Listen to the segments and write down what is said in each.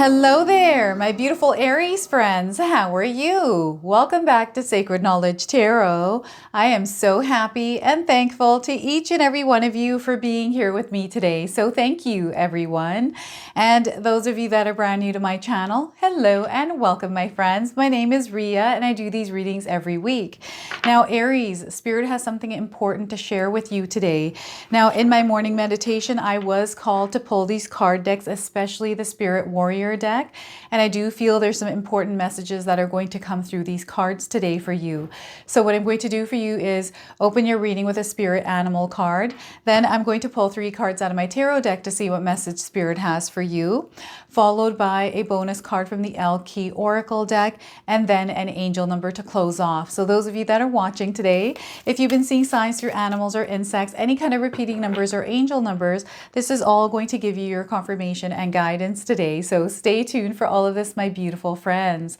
Hello there, my beautiful Aries friends. How are you? Welcome back to Sacred Knowledge Tarot. I am so happy and thankful to each and every one of you for being here with me today. So thank you, everyone. And those of you that are brand new to my channel, hello and welcome, my friends. My name is Ria and I do these readings every week. Now, Aries, Spirit has something important to share with you today. Now, in my morning meditation, I was called to pull these card decks, especially the Spirit Warrior deck, and I do feel there's some important messages that are going to come through these cards today for you. So what I'm going to do for you is open your reading with a spirit animal card. Then I'm going to pull 3 cards out of my tarot deck to see what message Spirit has for you, followed by a bonus card from the alchemy oracle deck, and then an angel number to close off. So those of you that are watching today, if you've been seeing signs through animals or insects, any kind of repeating numbers or angel numbers, this is all going to give you your confirmation and guidance today. So stay tuned for all of this, my beautiful friends.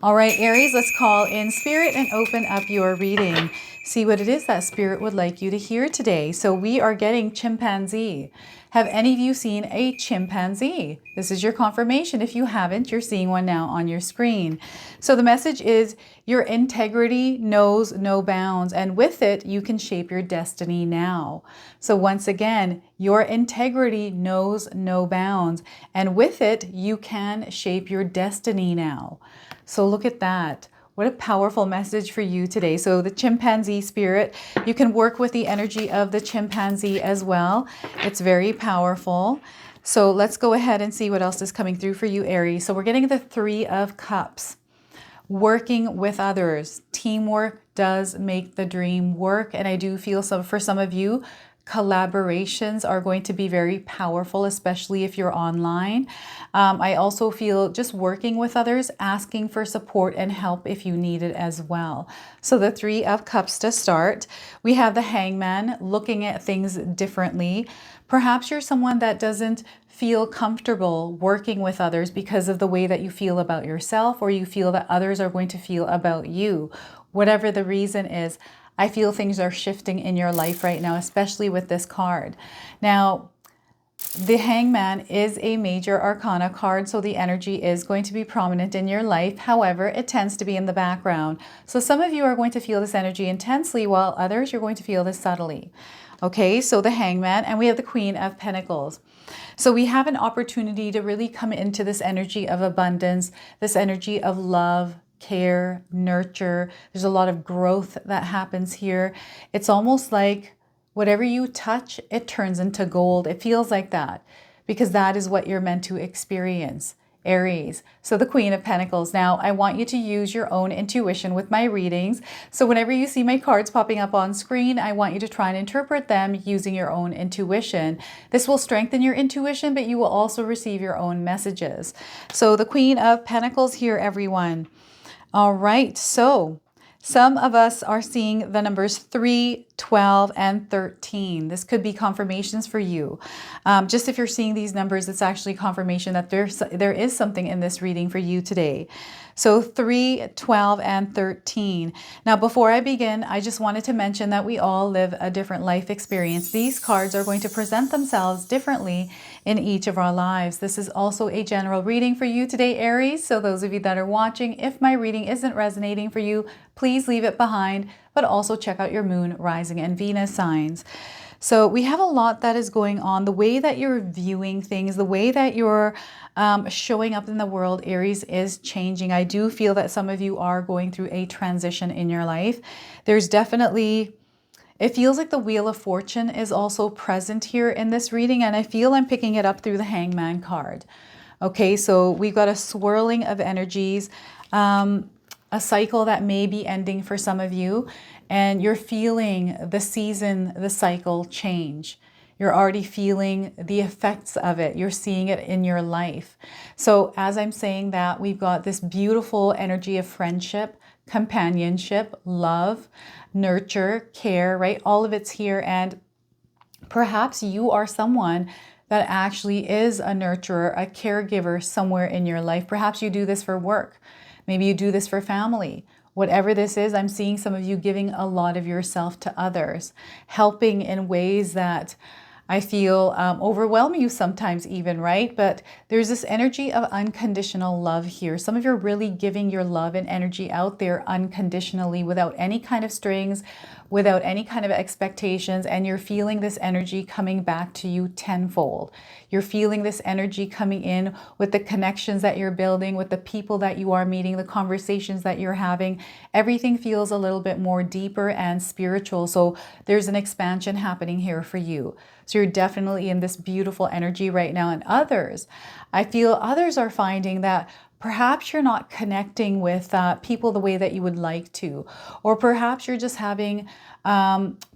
All right, Aries, let's call in Spirit and open up your reading. See what it is that Spirit would like you to hear today. So we are getting chimpanzee. Have any of you seen a chimpanzee? This is your confirmation. If you haven't, you're seeing one now on your screen. So the message is your integrity knows no bounds, and with it, you can shape your destiny now. So once again, your integrity knows no bounds, and with it, you can shape your destiny now. So look at that. What a powerful message for you today. So the chimpanzee spirit, you can work with the energy of the chimpanzee as well. It's very powerful. So let's go ahead and see what else is coming through for you, Aries. So we're getting the 3 of Cups. Working with others. Teamwork does make the dream work. And I do feel for some of you, collaborations are going to be very powerful, especially if you're online. I also feel just working with others, asking for support and help if you need it as well. So the 3 of Cups to start. We have the Hangman, looking at things differently. Perhaps you're someone that doesn't feel comfortable working with others because of the way that you feel about yourself, or you feel that others are going to feel about you. Whatever the reason is, I feel things are shifting in your life right now, especially with this card. Now, the Hangman is a major arcana card, so the energy is going to be prominent in your life. However, it tends to be in the background. So some of you are going to feel this energy intensely, while others, you're going to feel this subtly. Okay, so the Hangman, and we have the Queen of Pentacles. So we have an opportunity to really come into this energy of abundance, this energy of love, care, nurture. There's a lot of growth that happens here. It's almost like whatever you touch, it turns into gold. It feels like that because that is what you're meant to experience, Aries. So the Queen of Pentacles. Now, I want you to use your own intuition with my readings. So whenever you see my cards popping up on screen, I want you to try and interpret them using your own intuition. This will strengthen your intuition, but you will also receive your own messages. So the Queen of Pentacles here, everyone. All right, so some of us are seeing the numbers 3, 12, and 13. This could be confirmations for you. Just if you're seeing these numbers, it's actually confirmation that there is something in this reading for you today. So 3, 12, and 13. Now, before I begin, I just wanted to mention that we all live a different life experience. These cards are going to present themselves differently in each of our lives. This is also a general reading for you today, Aries. So those of you that are watching, if my reading isn't resonating for you, please leave it behind, but also check out your moon, rising, and Venus signs. So we have a lot that is going on. The way that you're viewing things, the way that you're showing up in the world, Aries, is changing. I do feel that some of you are going through a transition in your life. There's definitely, it feels like the Wheel of Fortune is also present here in this reading, and I feel I'm picking it up through the Hangman card. Okay, so we've got a swirling of energies, a cycle that may be ending for some of you, and you're feeling the season, the cycle change. You're already feeling the effects of it. You're seeing it in your life. So as I'm saying that, we've got this beautiful energy of friendship, companionship, love, nurture, care, right? All of it's here. And perhaps you are someone that actually is a nurturer, a caregiver somewhere in your life. Perhaps you do this for work. Maybe you do this for family. Whatever this is, I'm seeing some of you giving a lot of yourself to others, helping in ways that I feel overwhelm you sometimes even, right? But there's this energy of unconditional love here. Some of you are really giving your love and energy out there unconditionally without any kind of strings, without any kind of expectations, and you're feeling this energy coming back to you tenfold. You're feeling this energy coming in with the connections that you're building, with the people that you are meeting, the conversations that you're having. Everything feels a little bit more deeper and spiritual. So there's an expansion happening here for you. So you're definitely in this beautiful energy right now. And others, I feel others are finding that perhaps you're not connecting with people the way that you would like to, or perhaps you're just having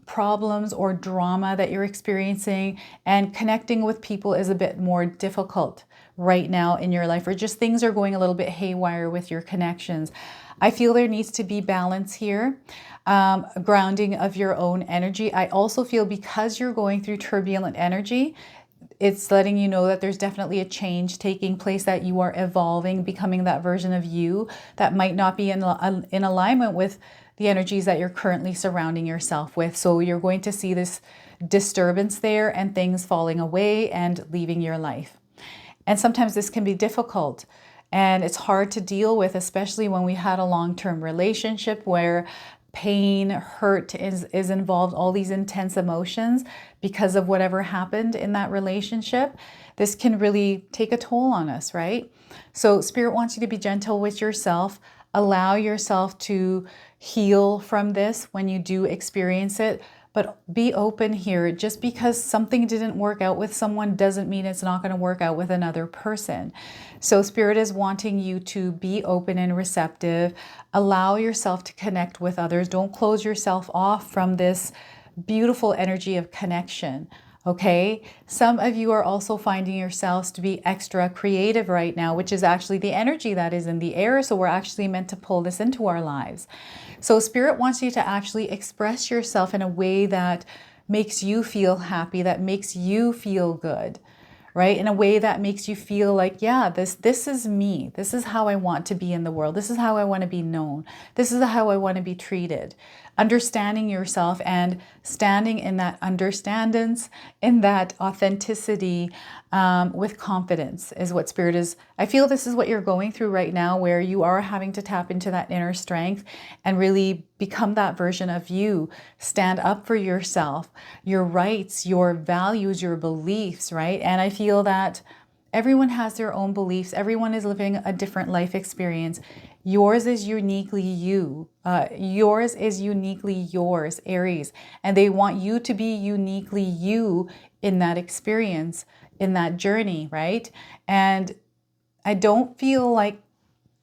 problems or drama that you're experiencing, and connecting with people is a bit more difficult right now in your life, or just things are going a little bit haywire with your connections. I feel there needs to be balance here, grounding of your own energy. I also feel because you're going through turbulent energy, it's letting you know that there's definitely a change taking place, that you are evolving, becoming that version of you that might not be in alignment with the energies that you're currently surrounding yourself with. So you're going to see this disturbance there and things falling away and leaving your life. And sometimes this can be difficult and it's hard to deal with, especially when we had a long-term relationship where pain, hurt is involved, all these intense emotions because of whatever happened in that relationship. This can really take a toll on us, right? So Spirit wants you to be gentle with yourself. Allow yourself to heal from this when you do experience it. But be open here. Just because something didn't work out with someone doesn't mean it's not going to work out with another person. So Spirit is wanting you to be open and receptive. Allow yourself to connect with others. Don't close yourself off from this beautiful energy of connection. Okay, some of you are also finding yourselves to be extra creative right now, which is actually the energy that is in the air. So we're actually meant to pull this into our lives. So Spirit wants you to actually express yourself in a way that makes you feel happy, that makes you feel good, right? In a way that makes you feel like, yeah, this is me. This is how I want to be in the world. This is how I want to be known. This is how I want to be treated. Understanding yourself and standing in that understandance, in that authenticity, with confidence is what Spirit is. I feel this is what you're going through right now, where you are having to tap into that inner strength and really become that version of you. Stand up for yourself, your rights, your values, your beliefs, right? And I feel that everyone has their own beliefs. Everyone is living a different life experience. Yours is uniquely you. Yours is uniquely yours, Aries. And they want you to be uniquely you in that experience, in that journey, right? And I don't feel like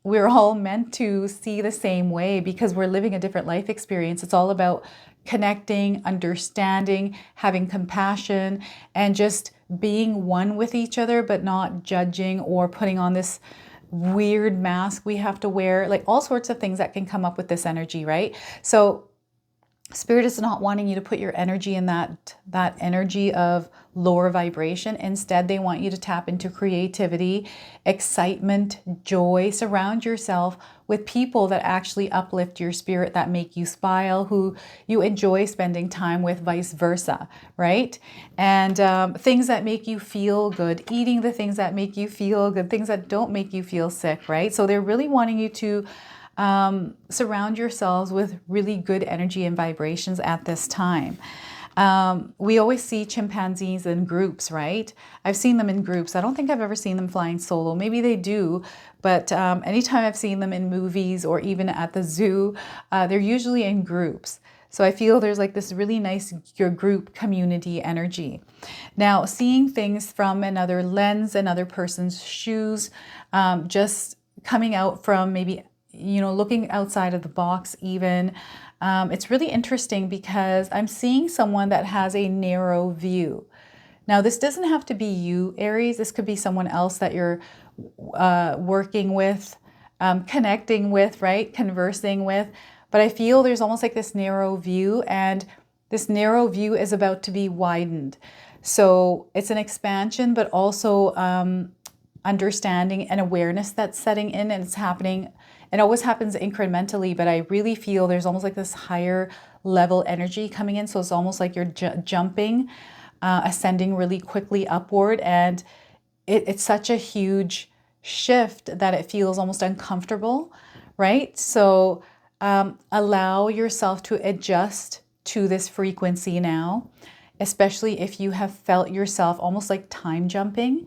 we're all meant to see the same way because we're living a different life experience. It's all about connecting, understanding, having compassion, and just being one with each other, but not judging or putting on this weird mask we have to wear, like all sorts of things that can come up with this energy, right? So Spirit is not wanting you to put your energy in that energy of lower vibration. Instead, they want you to tap into creativity, excitement, joy. Surround yourself with people that actually uplift your spirit, that make you smile, who you enjoy spending time with, vice versa, right? And things that make you feel good, eating the things that make you feel good, things that don't make you feel sick, right? So they're really wanting you to surround yourselves with really good energy and vibrations at this time. We always see chimpanzees in groups, right? I've seen them in groups. I don't think I've ever seen them flying solo. Maybe they do, but anytime I've seen them in movies or even at the zoo, they're usually in groups. So I feel there's like this really nice group community energy. Now, seeing things from another lens, another person's shoes, just coming out from maybe, you know, looking outside of the box even. It's really interesting because I'm seeing someone that has a narrow view. Now, this doesn't have to be you, Aries. This could be someone else that you're working with, connecting with, right? Conversing with. But I feel there's almost like this narrow view, and this narrow view is about to be widened. So it's an expansion, but also understanding and awareness that's setting in, and it's happening. It always happens incrementally, but I really feel there's almost like this higher level energy coming in. So it's almost like you're jumping ascending really quickly upward. And it's such a huge shift that it feels almost uncomfortable, right? So allow yourself to adjust to this frequency now, especially if you have felt yourself almost like time jumping.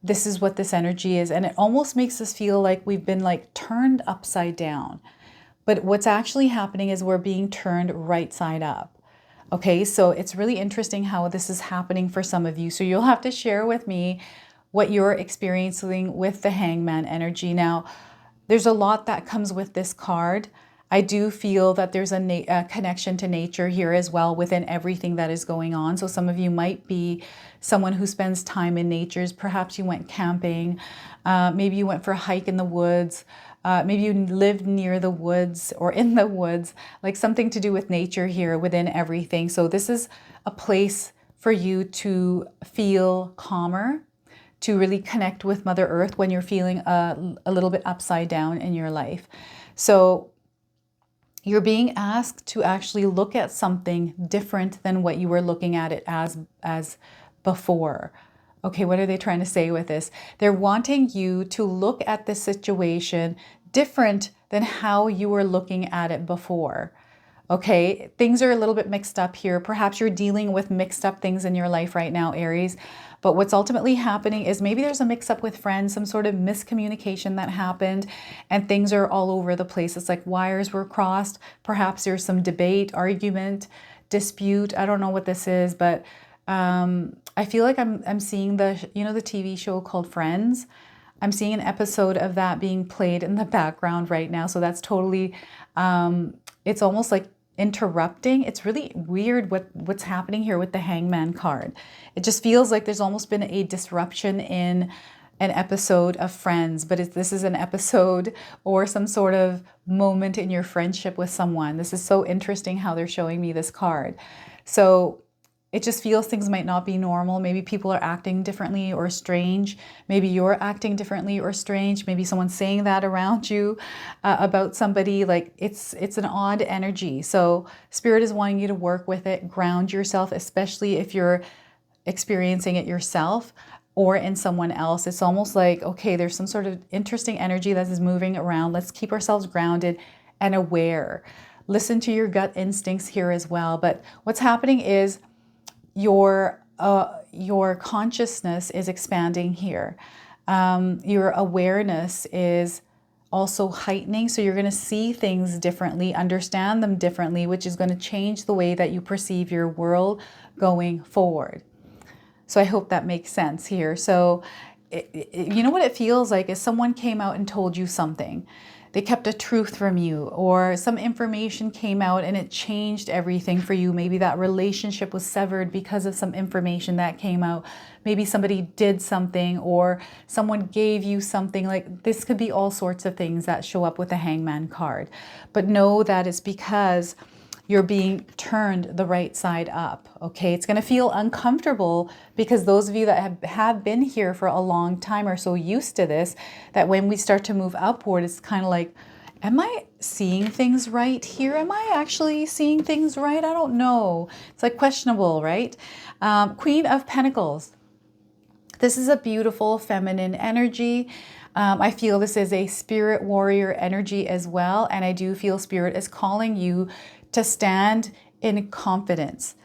This is what this energy is. And it almost makes us feel like we've been like turned upside down. But what's actually happening is we're being turned right side up. Okay, so it's really interesting how this is happening for some of you. So you'll have to share with me what you're experiencing with the Hangman energy. Now, there's a lot that comes with this card. I do feel that there's a connection to nature here as well within everything that is going on. So some of you might be someone who spends time in nature. Perhaps you went camping. Maybe you went for a hike in the woods. Maybe you lived near the woods or in the woods, like something to do with nature here within everything. So this is a place for you to feel calmer, to really connect with Mother Earth when you're feeling a little bit upside down in your life. So you're being asked to actually look at something different than what you were looking at it as before. Okay, what are they trying to say with this? They're wanting you to look at the situation different than how you were looking at it before. Okay, things are a little bit mixed up here. Perhaps you're dealing with mixed up things in your life right now, Aries. But what's ultimately happening is maybe there's a mix up with friends, some sort of miscommunication that happened, and things are all over the place. It's like wires were crossed. Perhaps there's some debate, argument, dispute. I don't know what this is, but I feel like I'm seeing the TV show called Friends. I'm seeing an episode of that being played in the background right now. So that's totally, it's almost like interrupting. It's really weird what's happening here with the Hangman card. It just feels like there's almost been a disruption in an episode of Friends, but this is an episode or some sort of moment in your friendship with someone. This is so interesting how they're showing me this card. So it just feels things might not be normal. Maybe people are acting differently or strange. Maybe you're acting differently or strange. Maybe someone's saying that around you about somebody. Like it's an odd energy. So Spirit is wanting you to work with it, ground yourself, especially if you're experiencing it yourself or in someone else. It's almost like, okay, there's some sort of interesting energy that is moving around. Let's keep ourselves grounded and aware. Listen to your gut instincts here as well. But what's happening is your consciousness is expanding here. Your awareness is also heightening. So you're going to see things differently, understand them differently, which is going to change the way that you perceive your world going forward. So I hope that makes sense here. So you know what it feels like is someone came out and told you something. They kept a truth from you, or some information came out and it changed everything for you. Maybe that relationship was severed because of some information that came out. Maybe somebody did something or someone gave you something. Like this could be all sorts of things that show up with the Hangman card. But know that it's because you're being turned the right side up, okay? It's gonna feel uncomfortable because those of you that have been here for a long time are so used to this that when we start to move upward, it's kind of like, am I seeing things right here? Am I actually seeing things right? I don't know. It's like questionable, right? Queen of Pentacles. This is a beautiful feminine energy. I feel this is a spirit warrior energy as well. And I do feel Spirit is calling you to stand in confidence,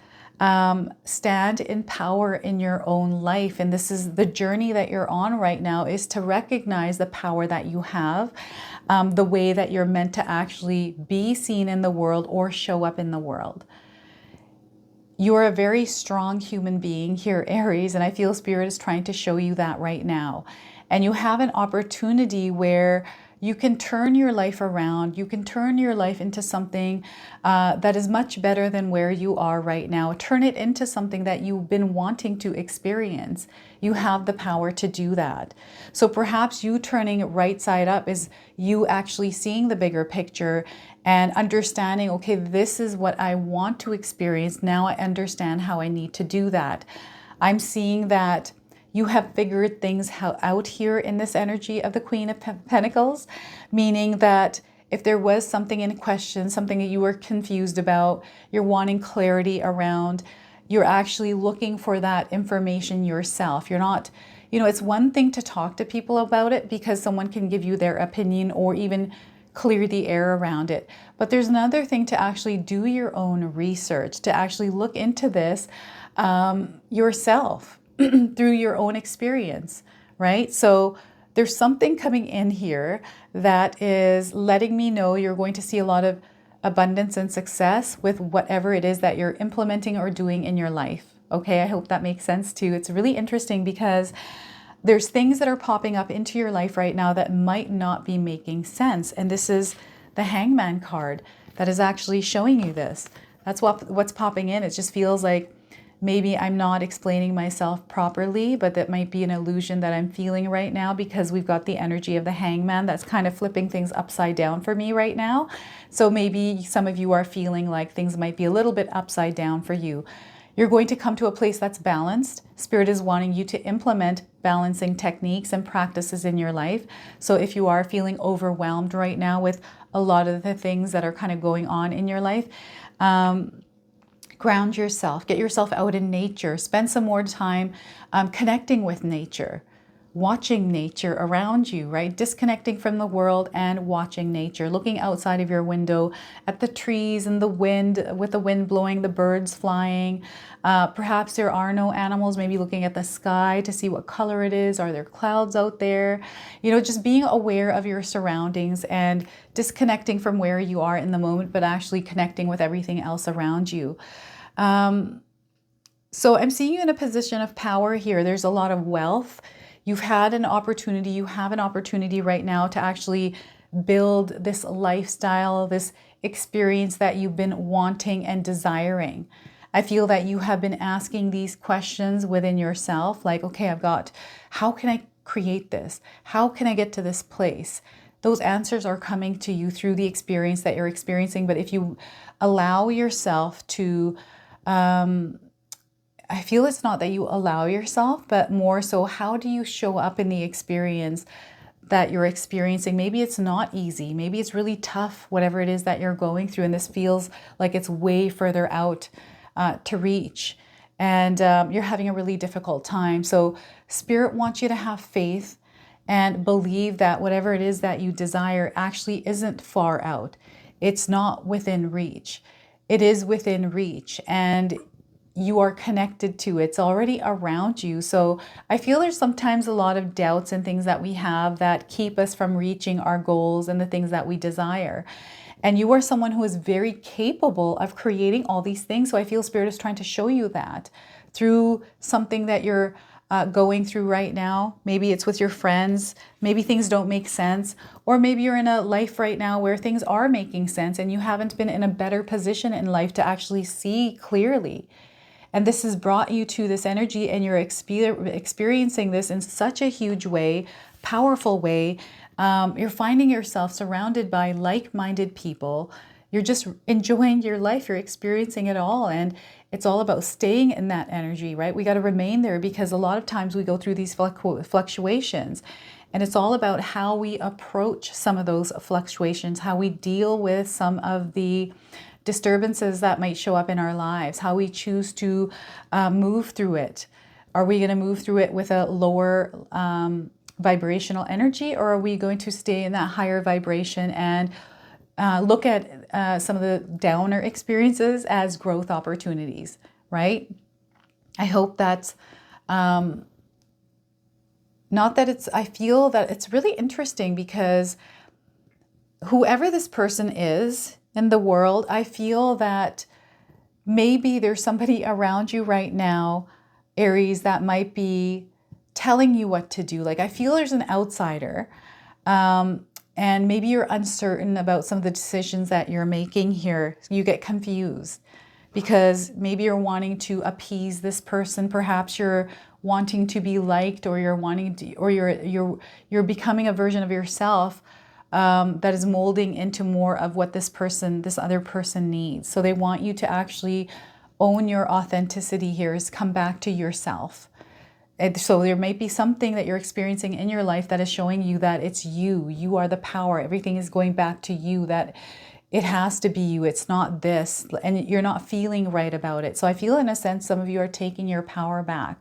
stand in power in your own life. And this is the journey that you're on right now, is to recognize the power that you have, the way that you're meant to actually be seen in the world or show up in the world. You're a very strong human being here, Aries, and I feel Spirit is trying to show you that right now. And you have an opportunity where you can turn your life around. You can turn your life into something that is much better than where you are right now. Turn it into something that you've been wanting to experience. You have the power to do that. So perhaps you turning it right side up is you actually seeing the bigger picture and understanding, okay, this is what I want to experience. Now I understand how I need to do that. I'm seeing that you have figured things out here in this energy of the Queen of Pentacles, meaning that if there was something in question, something that you were confused about, you're wanting clarity around, you're actually looking for that information yourself. You're not, you know, it's one thing to talk to people about it because someone can give you their opinion or even clear the air around it. But there's another thing to actually do your own research, to actually look into this yourself through your own experience, right? So there's something coming in here that is letting me know you're going to see a lot of abundance and success with whatever it is that you're implementing or doing in your life. Okay, I hope that makes sense too. It's really interesting because there's things that are popping up into your life right now that might not be making sense. And this is the Hangman card that is actually showing you this. That's what's popping in. It just feels like maybe I'm not explaining myself properly, but that might be an illusion that I'm feeling right now because we've got the energy of the Hangman that's kind of flipping things upside down for me right now. So maybe some of you are feeling like things might be a little bit upside down for you. You're going to come to a place that's balanced. Spirit is wanting you to implement balancing techniques and practices in your life. So if you are feeling overwhelmed right now with a lot of the things that are kind of going on in your life, ground yourself, get yourself out in nature, spend some more time connecting with nature, watching nature around you, right? Disconnecting from the world and watching nature, looking outside of your window at the trees and the wind, with the wind blowing, the birds flying. Perhaps there are no animals, maybe looking at the sky to see what color it is. Are there clouds out there? You know, just being aware of your surroundings and disconnecting from where you are in the moment, but actually connecting with everything else around you. So I'm seeing you in a position of power here. There's a lot of wealth. You've had an opportunity, you have an opportunity right now to actually build this lifestyle, this experience that you've been wanting and desiring. I feel that you have been asking these questions within yourself, like, okay, how can I create this? How can I get to this place? Those answers are coming to you through the experience that you're experiencing. But if you allow yourself to, I feel it's not that you allow yourself, but more so, how do you show up in the experience that you're experiencing? Maybe it's not easy. Maybe it's really tough, whatever it is that you're going through. And this feels like it's way further out to reach. And you're having a really difficult time. So Spirit wants you to have faith and believe that whatever it is that you desire actually isn't far out. It's not within reach. It is within reach. And you are connected to it. It's already around you. So I feel there's sometimes a lot of doubts and things that we have that keep us from reaching our goals and the things that we desire. And you are someone who is very capable of creating all these things. So I feel Spirit is trying to show you that through something that you're going through right now. Maybe it's with your friends. Maybe things don't make sense. Or maybe you're in a life right now where things are making sense and you haven't been in a better position in life to actually see clearly. And this has brought you to this energy and you're experiencing this in such a huge way, powerful way. You're finding yourself surrounded by like-minded people. You're just enjoying your life. You're experiencing it all. And it's all about staying in that energy, right? We got to remain there because a lot of times we go through these fluctuations. And it's all about how we approach some of those fluctuations, how we deal with some of the disturbances that might show up in our lives, how we choose to move through it. Are we going to move through it with a lower vibrational energy, or are we going to stay in that higher vibration and look at some of the downer experiences as growth opportunities, right? I hope that's not that it's, I feel that it's really interesting because whoever this person is in the world, I feel that maybe there's somebody around you right now, Aries, that might be telling you what to do. Like I feel there's an outsider and maybe you're uncertain about some of the decisions that you're making here. You get confused because maybe you're wanting to appease this person. Perhaps you're wanting to be liked, or you're wanting to, or you're becoming a version of yourself that is molding into more of what this other person needs. So they want you to actually own your authenticity here, is come back to yourself. And so there might be something that you're experiencing in your life that is showing you that it's you. You are the power. Everything is going back to you. That it has to be you. It's not this, and you're not feeling right about it. So I feel in a sense, some of you are taking your power back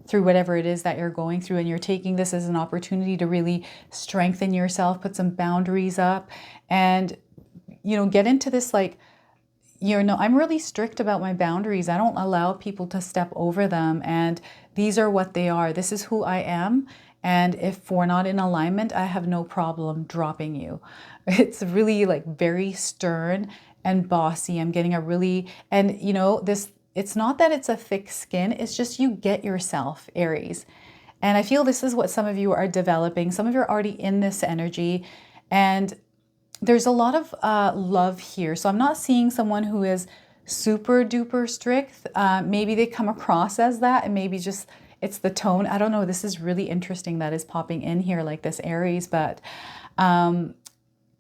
through whatever it is that you're going through, and you're taking this as an opportunity to really strengthen yourself, put some boundaries up, and, you know, get into this like, you know, I'm really strict about my boundaries. I don't allow people to step over them. And these are what they are. This is who I am. And if we're not in alignment, I have no problem dropping you. It's really like very stern and bossy. I'm getting a really, and you know, this, it's not that it's a thick skin. It's just you get yourself, Aries. And I feel this is what some of you are developing. Some of you are already in this energy. And there's a lot of love here. So I'm not seeing someone who is super duper strict. Maybe they come across as that, and maybe just it's the tone. I don't know. This is really interesting that is popping in here like this, Aries, but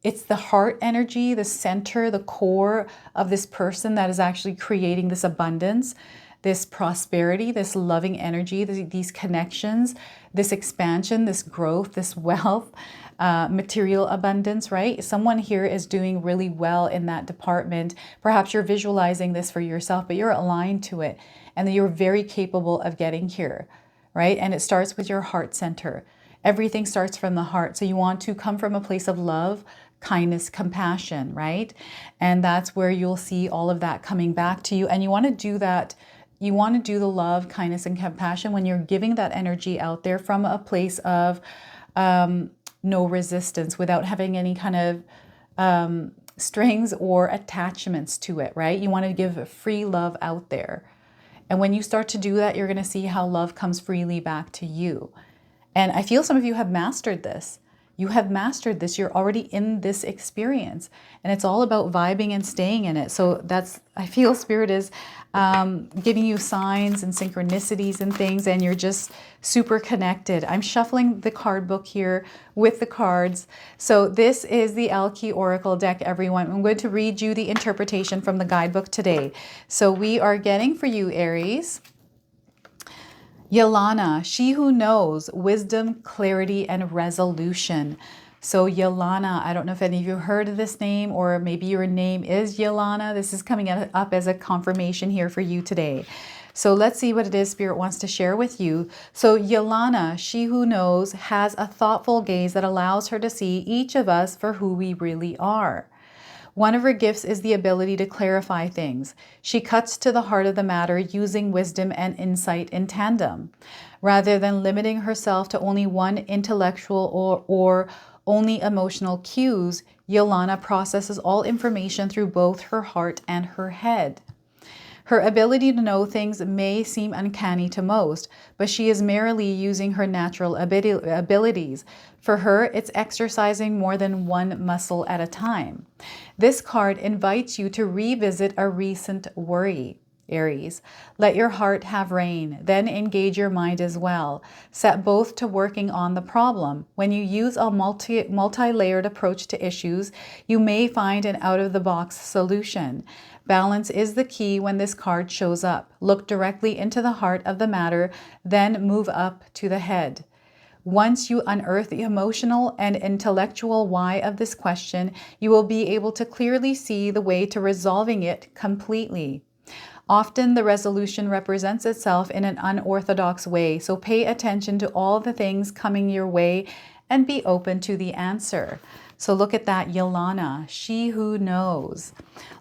it's the heart energy, the center, the core of this person that is actually creating this abundance, this prosperity, this loving energy, these connections, this expansion, this growth, this wealth. Material abundance, right? Someone here is doing really well in that department. Perhaps you're visualizing this for yourself, but you're aligned to it and that you're very capable of getting here, right? And it starts with your heart center. Everything starts from the heart. So you want to come from a place of love, kindness, compassion, right? And that's where you'll see all of that coming back to you. And you want to do that. You want to do the love, kindness, and compassion when you're giving that energy out there from a place of no resistance, without having any kind of strings or attachments to it, right? You want to give free love out there. And when you start to do that, you're going to see how love comes freely back to you. And I feel some of you have mastered this. You have mastered this. You're already in this experience. And it's all about vibing and staying in it. So that's, I feel Spirit is giving you signs and synchronicities and things, and you're just super connected. I'm shuffling the card book here with the cards. So this is the Alchemy Oracle deck, everyone. I'm going to read you the interpretation from the guidebook today. So we are getting for you, Aries, Yelana, she who knows, wisdom, clarity, and resolution. So Yelana, I don't know if any of you heard of this name, or maybe your name is Yelana. This is coming up as a confirmation here for you today. So let's see what it is Spirit wants to share with you. So Yelana, she who knows, has a thoughtful gaze that allows her to see each of us for who we really are. One of her gifts is the ability to clarify things. She cuts to the heart of the matter using wisdom and insight in tandem. Rather than limiting herself to only one intellectual or only emotional cues, Yelana processes all information through both her heart and her head. Her ability to know things may seem uncanny to most, but she is merely using her natural abilities. For her, it's exercising more than one muscle at a time. This card invites you to revisit a recent worry. Aries, let your heart have reign, then engage your mind as well. Set both to working on the problem. When you use a multi-layered approach to issues, you may find an out-of-the-box solution. Balance is the key when this card shows up. Look directly into the heart of the matter, then move up to the head. Once you unearth the emotional and intellectual why of this question, you will be able to clearly see the way to resolving it completely. Often the resolution represents itself in an unorthodox way, so pay attention to all the things coming your way and be open to the answer. So look at that, Yelana, she who knows.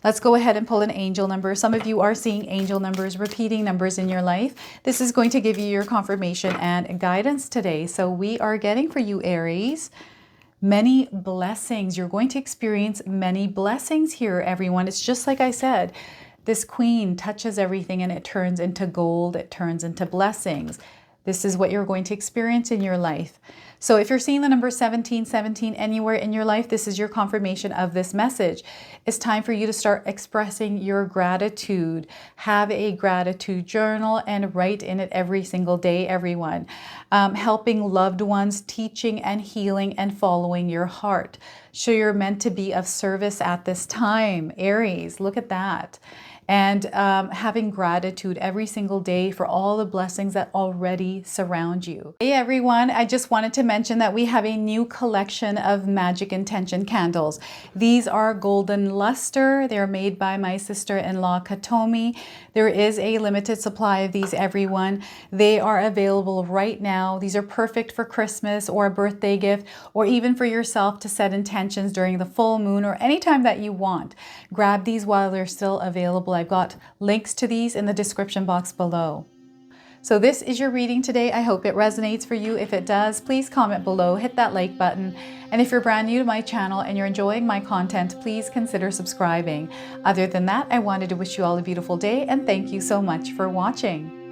Let's go ahead and pull an angel number. Some of you are seeing angel numbers, repeating numbers in your life. This is going to give you your confirmation and guidance today. So we are getting for you, Aries, many blessings. You're going to experience many blessings here, everyone. It's just like I said, this queen touches everything and it turns into gold. It turns into blessings. This is what you're going to experience in your life. So if you're seeing the number 1717 anywhere in your life, this is your confirmation of this message. It's time for you to start expressing your gratitude. Have a gratitude journal and write in it every single day, everyone. Helping loved ones, teaching and healing and following your heart. So you're meant to be of service at this time, Aries. Look at that. And having gratitude every single day for all the blessings that already surround you. Hey everyone, I just wanted to mention that we have a new collection of Magic Intention candles. These are golden luster. They're made by my sister-in-law Katomi. There is a limited supply of these, everyone. They are available right now. These are perfect for Christmas or a birthday gift, or even for yourself to set intentions during the full moon or anytime that you want. Grab these while they're still available. I've got links to these in the description box below. So this is your reading today. I hope it resonates for you. If it does, please comment below, hit that like button. And if you're brand new to my channel and you're enjoying my content, please consider subscribing. Other than that, I wanted to wish you all a beautiful day and thank you so much for watching.